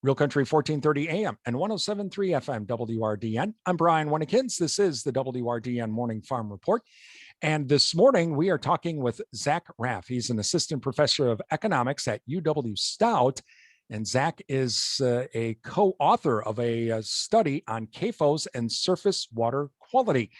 Real Country 1430 AM and 1073 FM WRDN. I'm Brian Winnikins. This is the WRDN Morning Farm Report. And this morning we are talking with Zach Raff. He's an assistant professor of economics at UW Stout. And Zach is a co-author of a study on CAFOs and surface water quality,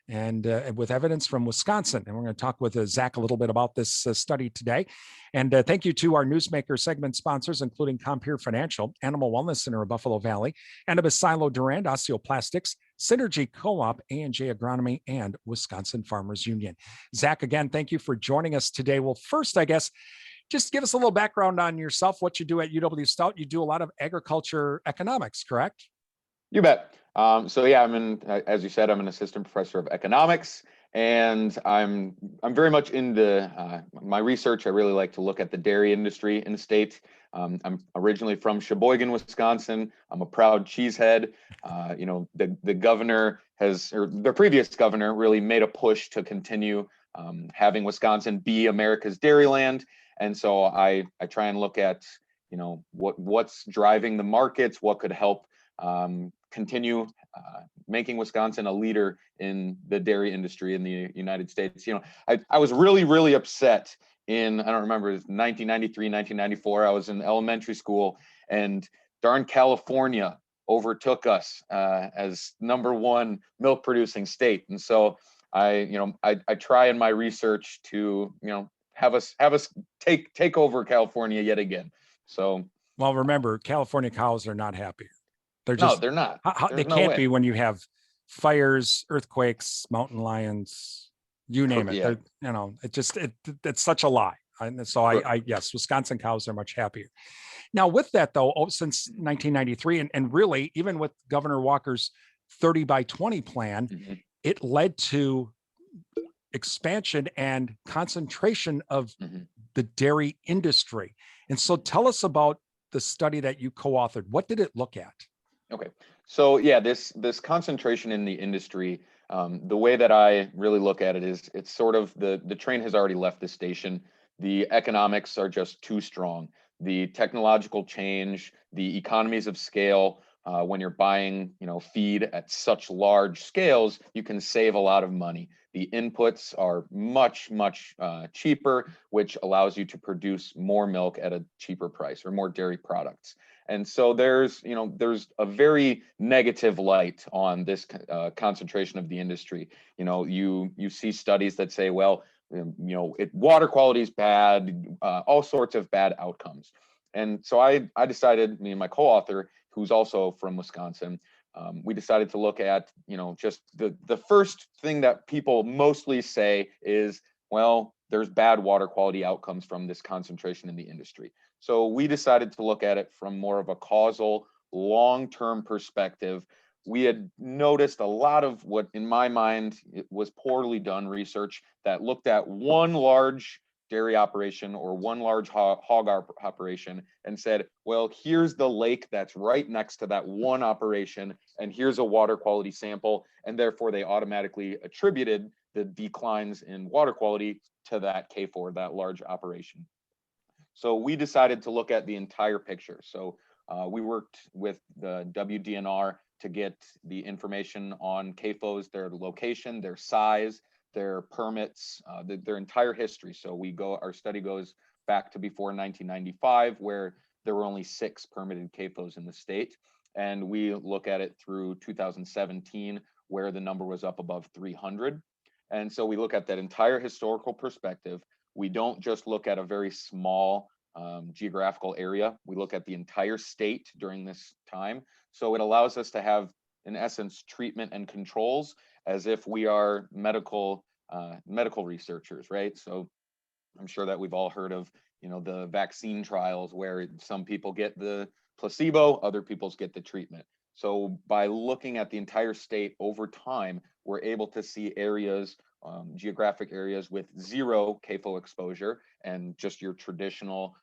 and with evidence from Wisconsin. And we're going to talk with Zach a little bit about this study today. And thank you to our Newsmaker segment sponsors, including Compeer Financial, Animal Wellness Center of Buffalo Valley, Annabis Silo Durand, Osteoplastics, Synergy Co-op, A&J Agronomy, and Wisconsin Farmers Union. Zach, again, thank you for joining us today. Well, first, I guess, just give us a little background on yourself, what you do at UW Stout. You do a lot of agriculture economics, correct? You bet. As you said, I'm an assistant professor of economics, and I'm very much into my research. I really like to look at the dairy industry in the state. I'm originally from Sheboygan, Wisconsin. I'm a proud cheesehead. The governor the previous governor really made a push to continue having Wisconsin be America's dairyland. And so I try and look at, what's driving the markets, what could help continue making Wisconsin a leader in the dairy industry in the United States. I was really, really upset in, I don't remember, it was 1993, 1994. I was in elementary school, and darn California overtook us as #1 milk producing state. And so I try in my research to, have us take over California yet again. So, well, remember, California cows are not happy. They're not. They can't be when you have fires, earthquakes, mountain lions, you name it. Yeah. It's such a lie. And so yes, Wisconsin cows are much happier. Now, with that though, since 1993, and really even with Governor Walker's 30 by 20 plan, mm-hmm. it led to expansion and concentration of mm-hmm. the dairy industry. And so tell us about the study that you co-authored. What did it look at? Okay, so yeah, this concentration in the industry, the way that I really look at it is it's sort of the train has already left the station. The economics are just too strong. The technological change, the economies of scale, when you're buying, feed at such large scales, you can save a lot of money. The inputs are much, much cheaper, which allows you to produce more milk at a cheaper price or more dairy products. And so there's a very negative light on this concentration of the industry. You see studies that say, well, water quality is bad, all sorts of bad outcomes. And so I decided, me and my co-author, who's also from Wisconsin, we decided to look at, just the first thing that people mostly say is, well, there's bad water quality outcomes from this concentration in the industry. So we decided to look at it from more of a causal, long-term perspective. We had noticed a lot of what, in my mind, it was poorly done research that looked at one large dairy operation or one large hog operation and said, well, here's the lake that's right next to that one operation, and here's a water quality sample, and therefore they automatically attributed the declines in water quality to that CAFO, that large operation. So we decided to look at the entire picture. So we worked with the WDNR to get the information on CAFOs, their location, their size, their permits, their entire history. So our study goes back to before 1995, where there were only 6 permitted CAFOs in the state. And we look at it through 2017, where the number was up above 300. And so we look at that entire historical perspective. We don't just look at a very small geographical area. We look at the entire state during this time. So it allows us to have, in essence, treatment and controls as if we are medical researchers, right? So I'm sure that we've all heard of, the vaccine trials where some people get the placebo, other people get the treatment. So by looking at the entire state over time, we're able to see areas, geographic areas with 0 CAFO exposure and just your traditional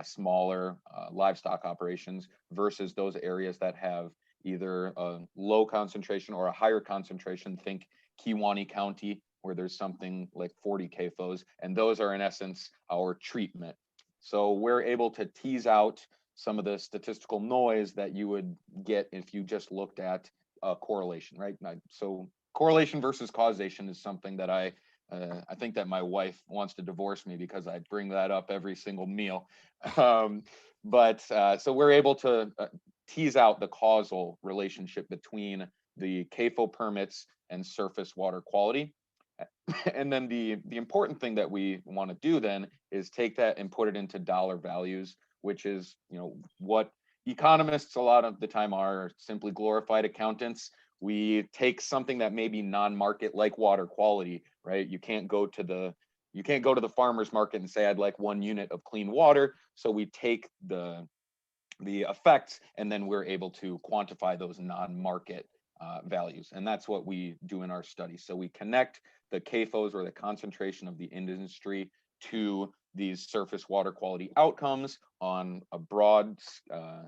smaller livestock operations versus those areas that have either a low concentration or a higher concentration. Think Kewaunee County, where there's something like 40 CAFOs, and those are in essence our treatment. So we're able to tease out some of the statistical noise that you would get if you just looked at correlation, right? So correlation versus causation is something that I think that my wife wants to divorce me because I bring that up every single meal. So we're able to tease out the causal relationship between the CAFO permits and surface water quality. And then the important thing that we want to do then is take that and put it into dollar values, which is, what economists a lot of the time are simply glorified accountants. We take something that may be non-market, like water quality, right? You can't go to the farmer's market and say, I'd like 1 unit of clean water. So we take the effects, and then we're able to quantify those non-market values. And that's what we do in our study. So we connect the CAFOs, or the concentration of the industry, to these surface water quality outcomes on a broad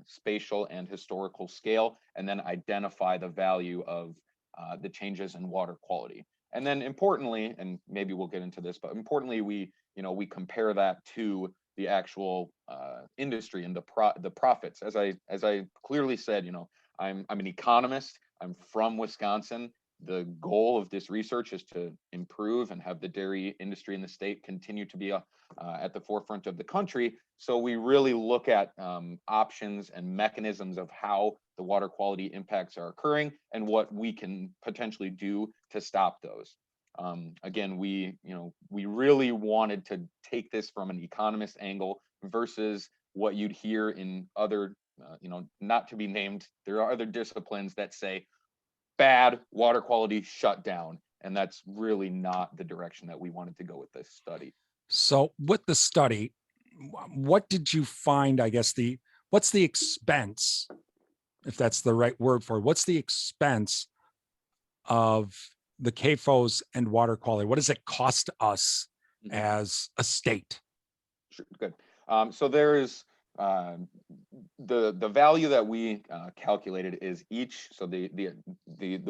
spatial and historical scale, and then identify the value of the changes in water quality. And then importantly, and maybe we'll get into this, but importantly, we compare that to the actual industry and the profits. As I clearly said, I'm an economist. I'm from Wisconsin. The goal of this research is to improve and have the dairy industry in the state continue to be at the forefront of the country. So we really look at options and mechanisms of how the water quality impacts are occurring and what we can potentially do to stop those. Again, we really wanted to take this from an economist angle versus what you'd hear in other, not to be named, there are other disciplines that say bad water quality, shut down. And that's really not the direction that we wanted to go with this study. So with the study, what did you find? I guess what's the expense, if that's the right word for it, what's the expense of the CAFOs and water quality? What does it cost us as a state? Sure, good. So there is the value that we calculated is each. So the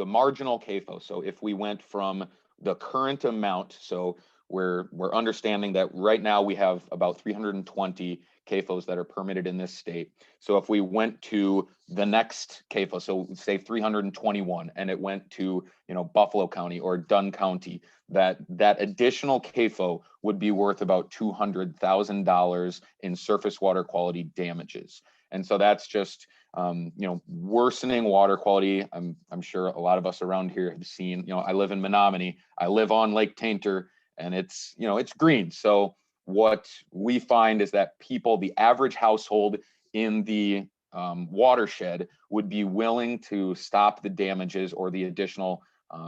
marginal CAFO. So if we went from the current amount, so we're understanding that right now we have about 320 CAFOs that are permitted in this state. So if we went to the next CAFO, so say 321, and it went to Buffalo County or Dunn County, that additional CAFO would be worth about $200,000 in surface water quality damages. And so that's just worsening water quality. I'm sure a lot of us around here have seen. I live in Menominee. I live on Lake Tainter, and it's green. So what we find is that the average household in the watershed would be willing to stop the damages or the additional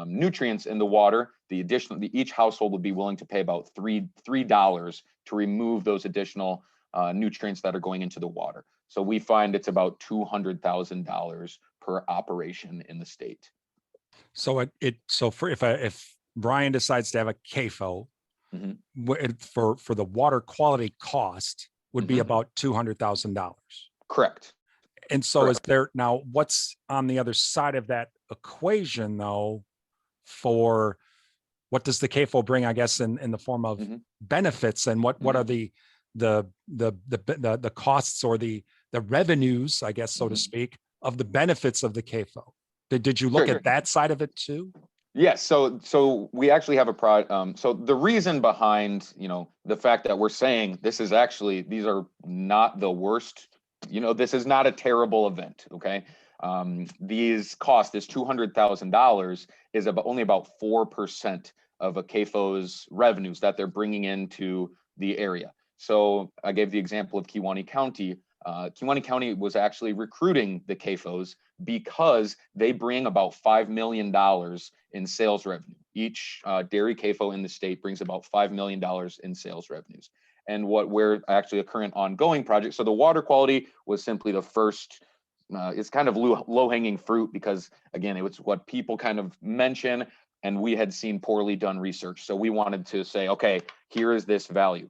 nutrients in the water. Each household would be willing to pay about $3 to remove those additional nutrients that are going into the water. So we find it's about $200,000 per operation in the state. So if Brian decides to have a CAFO, for the water quality cost would be about $200,000. Correct. And so is there now, what's on the other side of that equation though, for what does the CAFO bring, I guess, in the form of benefits, and what are the costs or the revenues, I guess, so to speak, of the benefits of the CAFO? Did you look at that side of it too? Yes. So we actually have so the reason behind, the fact that we're saying these are not the worst, this is not a terrible event. Okay. These cost, this $200,000 is only about 4% of a CAFO's revenues that they're bringing into the area. So I gave the example of Kewaunee County. Kewaunee County was actually recruiting the CAFOs because they bring about $5 million in sales revenue. Each dairy CAFO in the state brings about $5 million in sales revenues. And what we're actually a current ongoing project. So the water quality was simply the first, it's kind of low-hanging fruit because, again, it was what people kind of mention, and we had seen poorly done research. So we wanted to say, okay, here is this value.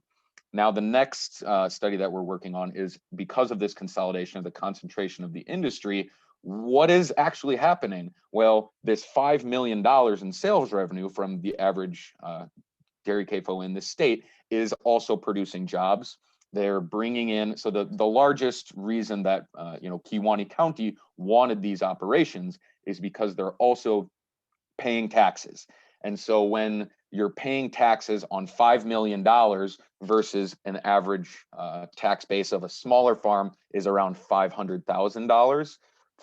Now, the next study that we're working on is, because of this consolidation of the concentration of the industry, what is actually happening? Well, this $5 million in sales revenue from the average dairy CAFO in the state is also producing jobs. They're bringing in, so the largest reason that Kewaunee County wanted these operations is because they're also paying taxes. And so when you're paying taxes on $5 million versus an average tax base of a smaller farm is around $500,000,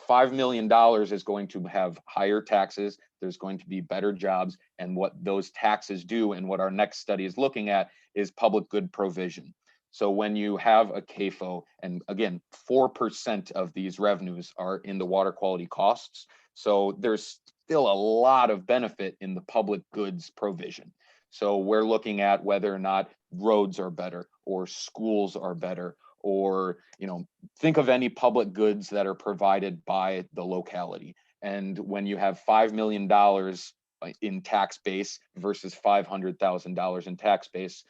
$5 million is going to have higher taxes. There's going to be better jobs. And what those taxes do, and what our next study is looking at, is public good provision. So when you have a CAFO, and again, 4% of these revenues are in the water quality costs. So there's still a lot of benefit in the public goods provision. So we're looking at whether or not roads are better, or schools are better, or think of any public goods that are provided by the locality. And when you have $5 million in tax base versus $500,000 in tax base,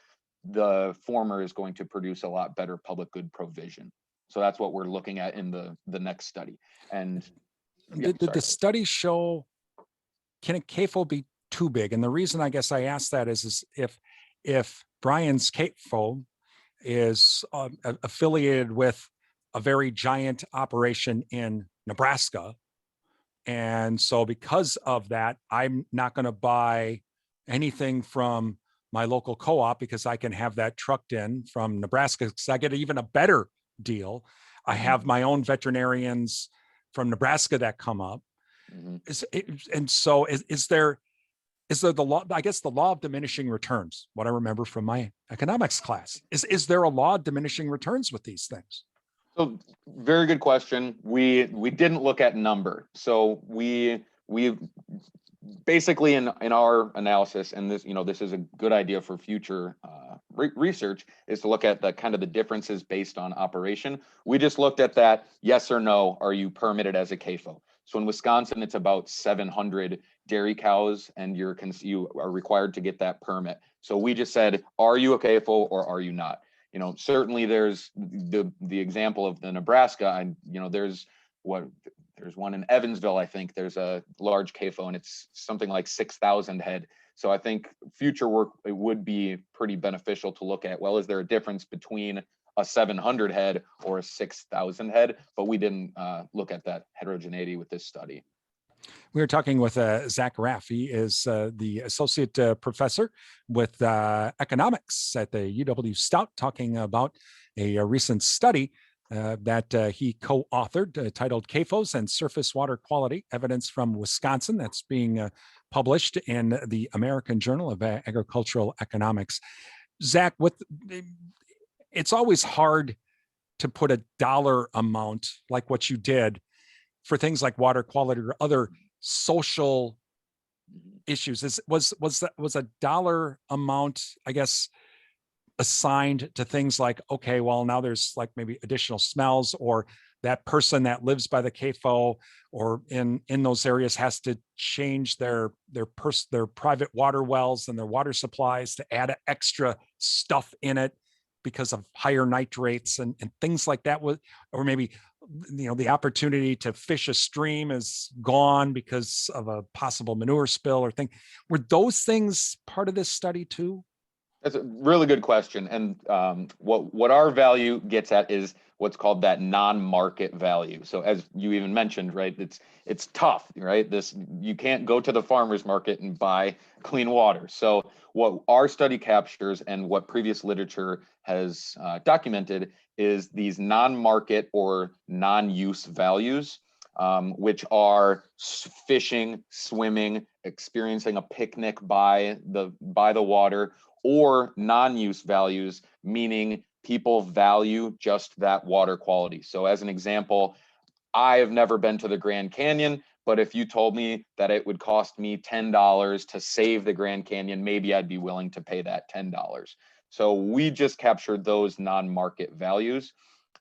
the former is going to produce a lot better public good provision. So that's what we're looking at in the next study. And did the study show, can a CAFO be too big? And the reason I guess I asked that is if Brian's CAFO is affiliated with a very giant operation in Nebraska, and so because of that, I'm not going to buy anything from my local co-op because I can have that trucked in from Nebraska, because I get even a better deal. I have my own veterinarians from Nebraska that come up. And so is there the law, I guess the law of diminishing returns, what I remember from my economics class, is there a law of diminishing returns with these things? So very good question. We didn't look at number. So we basically in our analysis, and this is a good idea for future research, is to look at the kind of the differences based on operation. We just looked at that, yes or no, are you permitted as a CAFO? So in Wisconsin, it's about 700 dairy cows, and you are required to get that permit. So we just said, are you a CAFO or are you not? Certainly there's the example of the Nebraska. There's one in Evansville. I think there's a large CAFO, and it's something like 6,000 head. So I think future work, it would be pretty beneficial to look at, well, is there a difference between a 700 head or a 6,000 head? But we didn't look at that heterogeneity with this study. We were talking with Zach Raff. He is the associate professor with economics at the UW Stout, talking about a recent study that he co-authored titled CAFOs and Surface Water Quality Evidence from Wisconsin. That's being published in the American Journal of Agricultural Economics. Zach, it's always hard to put a dollar amount like what you did for things like water quality or other social issues. Was a dollar amount, I guess, assigned to things like, okay, well, now there's like maybe additional smells, or that person that lives by the CAFO or in those areas has to change their private water wells and their water supplies to add extra stuff in it because of higher nitrates and things like that. Or maybe the opportunity to fish a stream is gone because of a possible manure spill or thing. Were those things part of this study too? That's a really good question. And what our value gets at is what's called that non-market value. So as you even mentioned, right, it's tough, right? You can't go to the farmer's market and buy clean water. So what our study captures and what previous literature has documented is these non-market or non-use values, which are fishing, swimming, experiencing a picnic by the water, or non-use values, meaning people value just that water quality. So as an example, I have never been to the Grand Canyon, but if you told me that it would cost me $10 to save the Grand Canyon, maybe I'd be willing to pay that $10. So we just captured those non-market values.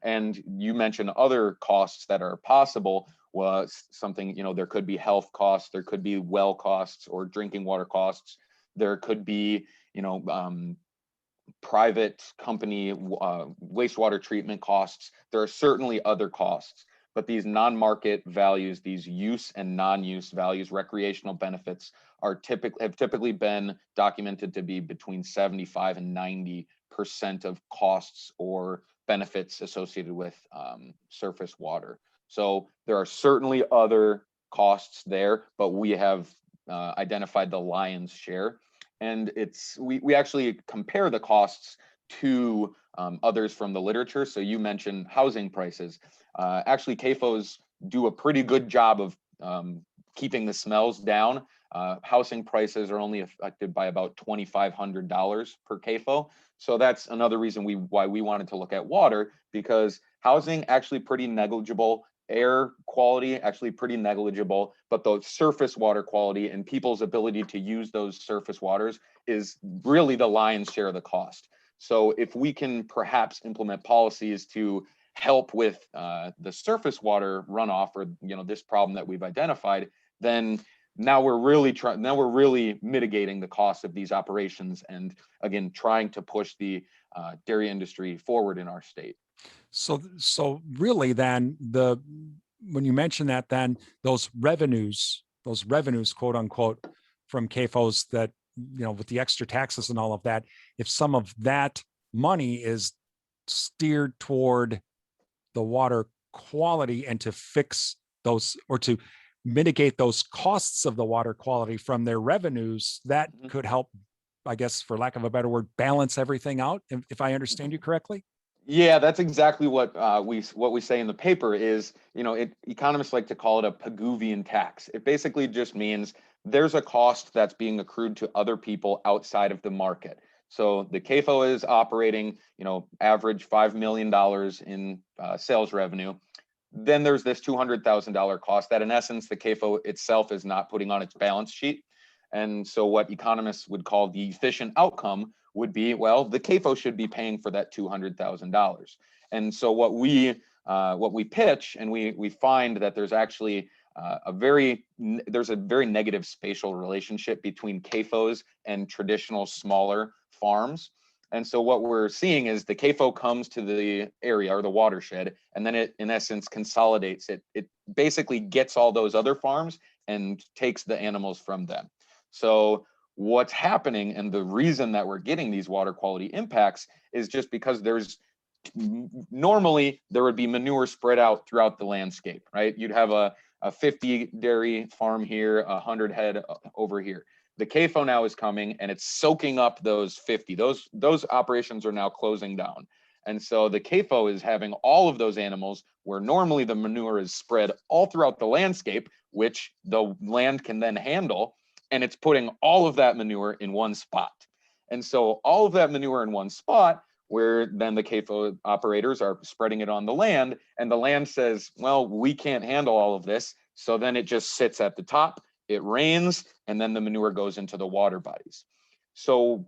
And you mentioned other costs that are possible. Was something, there could be health costs, there could be well costs or drinking water costs. There could be, private company wastewater treatment costs. There are certainly other costs, but these non-market values, these use and non-use values, recreational benefits have typically been documented to be between 75 and percent of costs or benefits associated with surface water. So there are certainly other costs there, but we have identified the lion's share. And we actually compare the costs to others from the literature. So you mentioned housing prices. Actually, CAFOs do a pretty good job of keeping the smells down. Housing prices are only affected by about $2,500 per CAFO. So that's another reason why we wanted to look at water, because housing actually pretty negligible, air quality actually pretty negligible, but the surface water quality and people's ability to use those surface waters is really the lion's share of the cost. So if we can perhaps implement policies to help with the surface water runoff, or this problem that we've identified, then now we're really mitigating the cost of these operations, and again trying to push the dairy industry forward in our state. So really then when you mention that, then those revenues, quote unquote, from CAFOs, that, with the extra taxes and all of that, if some of that money is steered toward the water quality and to fix those, or to mitigate those costs of the water quality from their revenues, that could help, I guess, for lack of a better word, balance everything out, if I understand you correctly. Yeah, that's exactly what we say in the paper is, economists like to call it a Pigouvian tax. It basically just means there's a cost that's being accrued to other people outside of the market. So the CAFO is operating, average $5 million in sales revenue. Then there's this $200,000 cost that in essence, the CAFO itself is not putting on its balance sheet. And so what economists would call the efficient outcome would be, well, the CAFO should be paying for that $200,000. And so what we pitch, and we find that there's actually a very negative spatial relationship between CAFOs and traditional smaller farms. And so what we're seeing is the CAFO comes to the area or the watershed, and then it, in essence, consolidates it. It basically gets all those other farms and takes the animals from them. So what's happening, and the reason that we're getting these water quality impacts, is just because normally there would be manure spread out throughout the landscape, right? You'd have a 50 dairy farm here, 100 head over here. The CAFO now is coming and it's soaking up those 50. Those operations are now closing down. And so the CAFO is having all of those animals where normally the manure is spread all throughout the landscape, which the land can then handle, and it's putting all of that manure in one spot. And so all of that manure in one spot, where then the CAFO operators are spreading it on the land, and the land says, well, we can't handle all of this. So then it just sits at the top, it rains, and then the manure goes into the water bodies. So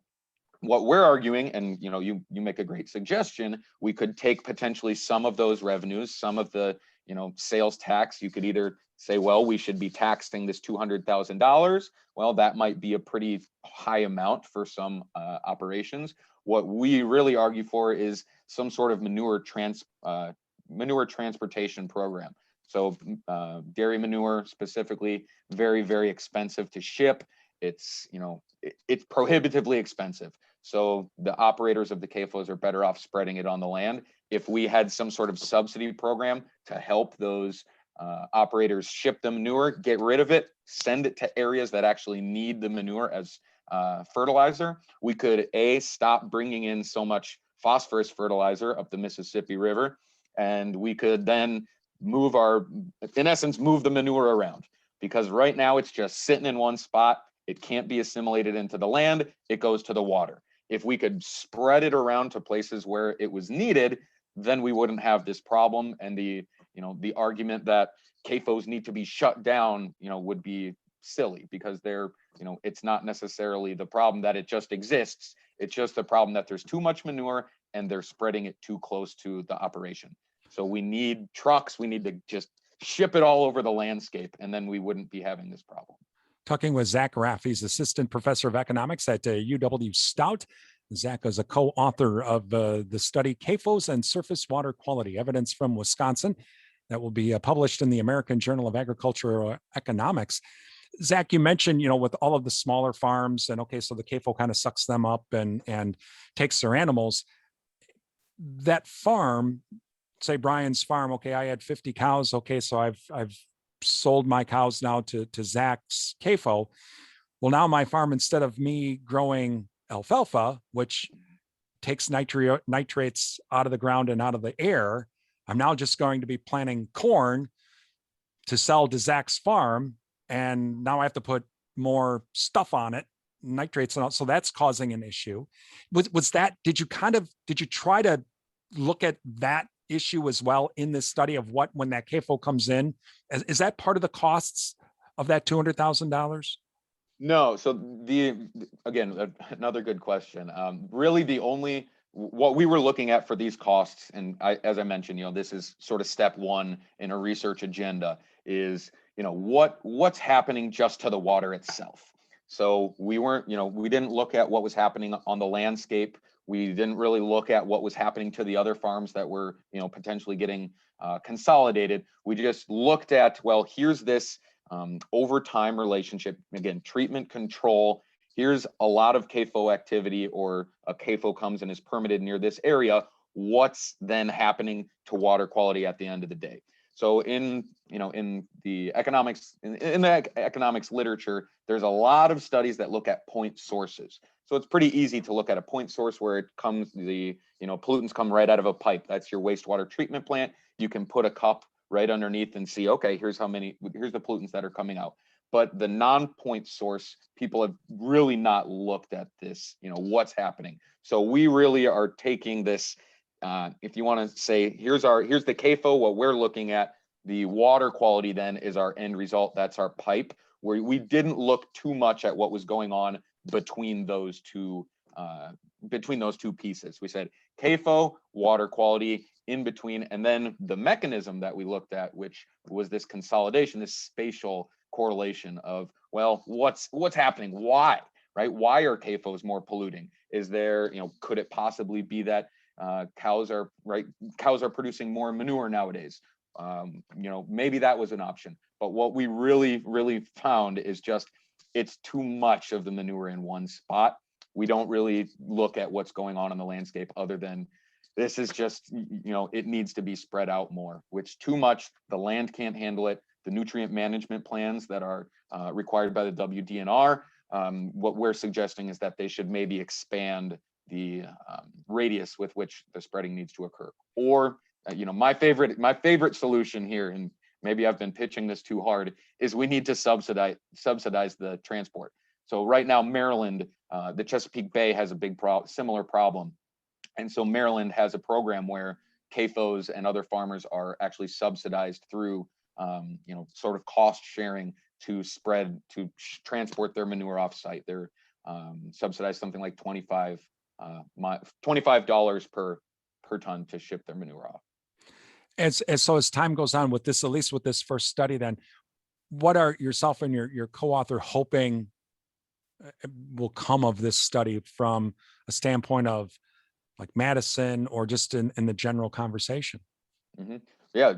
what we're arguing, and you make a great suggestion, we could take potentially some of those revenues, some of the sales tax. You could either say, well, we should be taxing this $200,000. Well, that might be a pretty high amount for some operations. What we really argue for is some sort of manure transportation program. So dairy manure specifically, very, very expensive to ship. It's prohibitively expensive. So the operators of the CAFOs are better off spreading it on the land. If we had some sort of subsidy program to help those operators ship the manure, get rid of it, send it to areas that actually need the manure as fertilizer, we could stop bringing in so much phosphorus fertilizer up the Mississippi River, and we could then move the manure around, because right now it's just sitting in one spot. It can't be assimilated into the land. It goes to the water. If we could spread it around to places where it was needed, then we wouldn't have this problem. And the argument that CAFOs need to be shut down, would be silly, because it's not necessarily the problem that it just exists. It's just the problem that there's too much manure and they're spreading it too close to the operation. So we need trucks. We need to just ship it all over the landscape, and then we wouldn't be having this problem. Talking with Zach Raff. He's assistant professor of economics at UW Stout. Zach is a co-author of the study CAFOs and Surface Water Quality, Evidence from Wisconsin, that will be published in the American Journal of Agricultural Economics. Zach, you mentioned, with all of the smaller farms, and okay, so the CAFO kind of sucks them up and takes their animals. That farm, say Brian's farm, okay, I had 50 cows. Okay, so I've sold my cows now to Zach's CAFO. Well, now my farm, instead of me growing alfalfa, which takes nitrates out of the ground and out of the air, I'm now just going to be planting corn to sell to Zach's farm. And now I have to put more stuff on it, nitrates and all. So that's causing an issue. Was that, did you try to look at that issue as well in this study of what, when that CAFO comes in, is that part of the costs of that $200,000? No. So again, another good question. Really what we were looking at for these costs, and as I mentioned, this is sort of step one in a research agenda, is, what's happening just to the water itself. So we didn't look at what was happening on the landscape. We didn't really look at what was happening to the other farms that were, potentially getting consolidated. We just looked at, well, here's this over time relationship. Again, treatment control. Here's a lot of CAFO activity, or a CAFO comes and is permitted near this area. What's then happening to water quality at the end of the day? So in the economics literature, there's a lot of studies that look at point sources. So it's pretty easy to look at a point source where pollutants come right out of a pipe. That's your wastewater treatment plant. You can put a cup right underneath and see, okay, here's the pollutants that are coming out. But the non-point source, people have really not looked at this, what's happening. So we really are taking this, if you want to say, here's the CAFO, what we're looking at. The water quality then is our end result. That's our pipe, where we didn't look too much at what was going on between those two pieces. We said CAFO, water quality in between, and then the mechanism that we looked at, which was this consolidation, this spatial correlation of, well, what's happening? Why, right? Why are CAFOs more polluting? Is there, could it possibly be that cows are producing more manure nowadays? Maybe that was an option. But what we really, really found is just, it's too much of the manure in one spot. We don't really look at what's going on in the landscape, other than this is just, it needs to be spread out more, which too much, the land can't handle it. The nutrient management plans that are required by the WDNR, what we're suggesting is that they should maybe expand the radius with which the spreading needs to occur. Or, my favorite solution here, and maybe I've been pitching this too hard, is we need to subsidize the transport. So right now, Maryland, the Chesapeake Bay has a similar problem. And so Maryland has a program where CAFOs and other farmers are actually subsidized through, sort of cost sharing to transport their manure off site. They're subsidized something like $25 per ton to ship their manure off. As time goes on with this, at least with this first study, then what are yourself and your co-author hoping will come of this study from a standpoint of like Madison, or just in the general conversation? Mm-hmm. Yeah.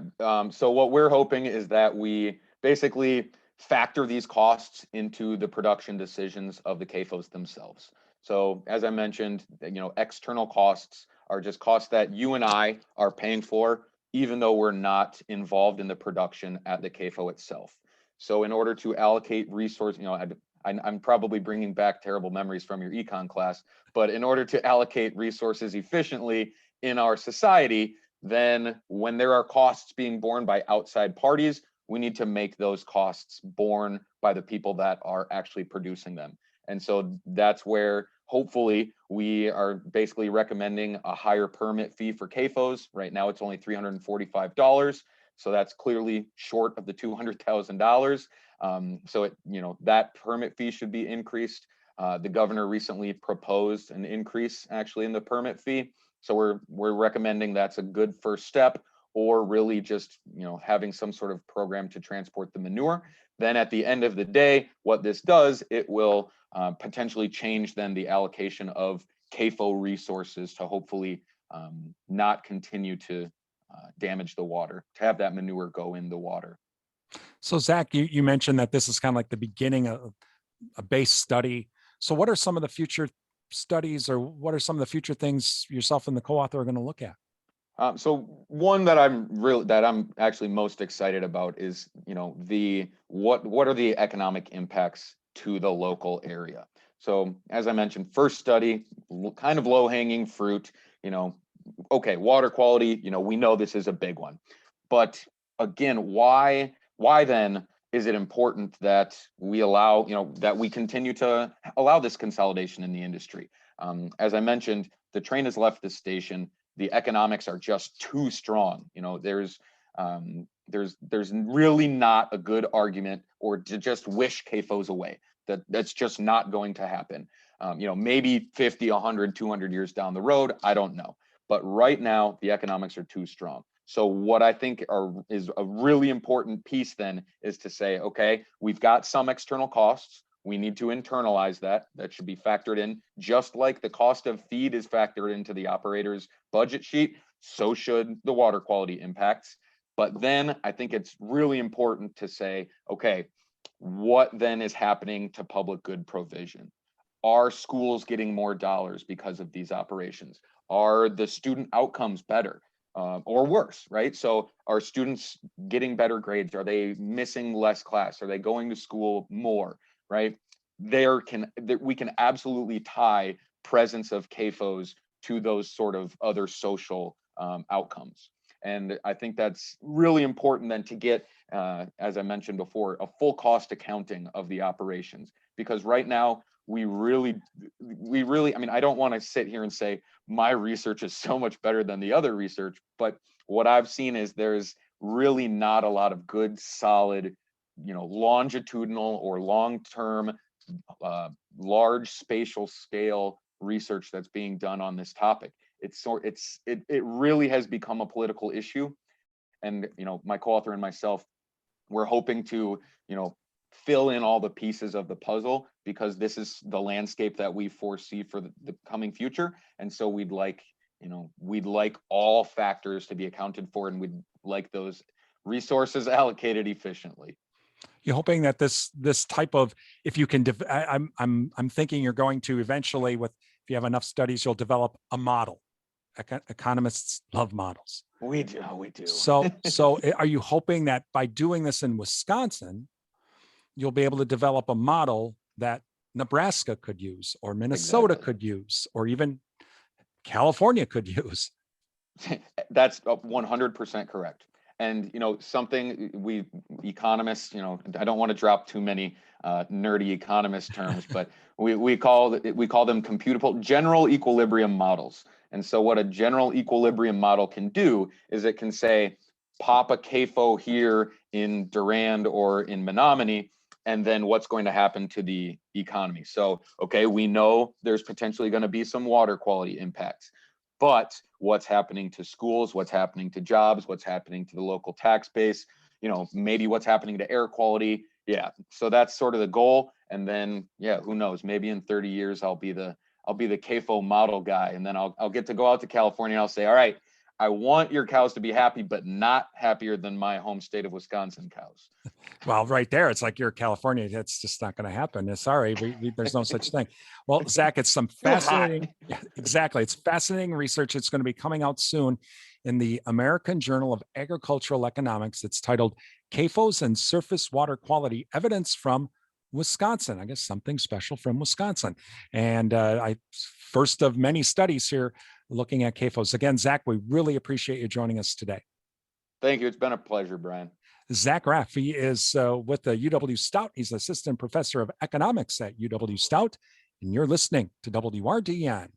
So what we're hoping is that we basically factor these costs into the production decisions of the CAFOs themselves. So as I mentioned, external costs are just costs that you and I are paying for, even though we're not involved in the production at the CAFO itself. So in order to allocate resource, I'm probably bringing back terrible memories from your econ class, but in order to allocate resources efficiently in our society, then when there are costs being borne by outside parties, we need to make those costs borne by the people that are actually producing them. And so that's where hopefully we are basically recommending a higher permit fee for CAFOs. Right now it's only $345. So that's clearly short of the $200,000. So that permit fee should be increased. The governor recently proposed an increase actually in the permit fee. So we're recommending that's a good first step, or really just having some sort of program to transport the manure. Then at the end of the day, what this does, it will potentially change then the allocation of CAFO resources to hopefully not continue to damage the water, to have that manure go in the water. So Zach, you mentioned that this is kind of like the beginning of a base study. So what are some of the future studies, or what are some of the future things yourself and the co-author are going to look at? So one that I'm actually most excited about is, the what are the economic impacts to the local area. So as I mentioned, first study, kind of low hanging fruit, you know, okay, water quality, we know this is a big one. But again, why then is it important that we allow, that we continue to allow this consolidation in the industry? As I mentioned, the train has left the station. The economics are just too strong. There's really not a good argument or to just wish CAFOs away. That's just not going to happen. Maybe 50, 100, 200 years down the road, I don't know. But right now, the economics are too strong. So what I think is a really important piece then is to say, okay, we've got some external costs. We need to internalize that. That should be factored in, just like the cost of feed is factored into the operator's budget sheet, so should the water quality impacts. But then I think it's really important to say, okay, what then is happening to public good provision? Are schools getting more dollars because of these operations? Are the student outcomes better or worse, right? So are students getting better grades? Are they missing less class? Are they going to school more, right? We can absolutely tie presence of CAFOs to those sort of other social outcomes. And I think that's really important then to get, as I mentioned before, a full cost accounting of the operations. Because right now, we really, I mean, I don't want to sit here and say my research is so much better than the other research, but what I've seen is there's really not a lot of good, solid, longitudinal or long-term, large spatial scale research that's being done on this topic. It really has become a political issue, and my co-author and myself, we're hoping to fill in all the pieces of the puzzle, because this is the landscape that we foresee for the coming future. And so we'd like all factors to be accounted for, and we'd like those resources allocated efficiently. You're hoping that this type of, if you can, I'm thinking you're going to eventually, if you have enough studies, you'll develop a model. Economists love models. We do. So are you hoping that by doing this in Wisconsin, you'll be able to develop a model that Nebraska could use, or Minnesota could use, or even California could use? That's 100% correct. And something we economists, I don't want to drop too many nerdy economist terms, but we call them computable general equilibrium models. And so what a general equilibrium model can do is it can say, pop a CAFO here in Durand or in Menominee, and then what's going to happen to the economy. So, okay, we know there's potentially going to be some water quality impacts, but what's happening to schools, what's happening to jobs, what's happening to the local tax base, maybe what's happening to air quality. Yeah, so that's sort of the goal. And then, yeah, who knows, maybe in 30 years, I'll be the CAFO model guy. And then I'll get to go out to California and I'll say, all right, I want your cows to be happy, but not happier than my home state of Wisconsin cows. Well, right there, it's like you're California. That's just not going to happen. Sorry, there's no such thing. Well, Zach, it's some fascinating, yeah, exactly. It's fascinating research. It's going to be coming out soon in the American Journal of Agricultural Economics. It's titled CAFOs and Surface Water Quality Evidence from Wisconsin. I guess something special from Wisconsin. And first of many studies here looking at CAFOs. Again, Zach, we really appreciate you joining us today. Thank you. It's been a pleasure, Brian. Zach Raff, he is with the UW Stout. He's assistant professor of economics at UW Stout, and you're listening to WRDN.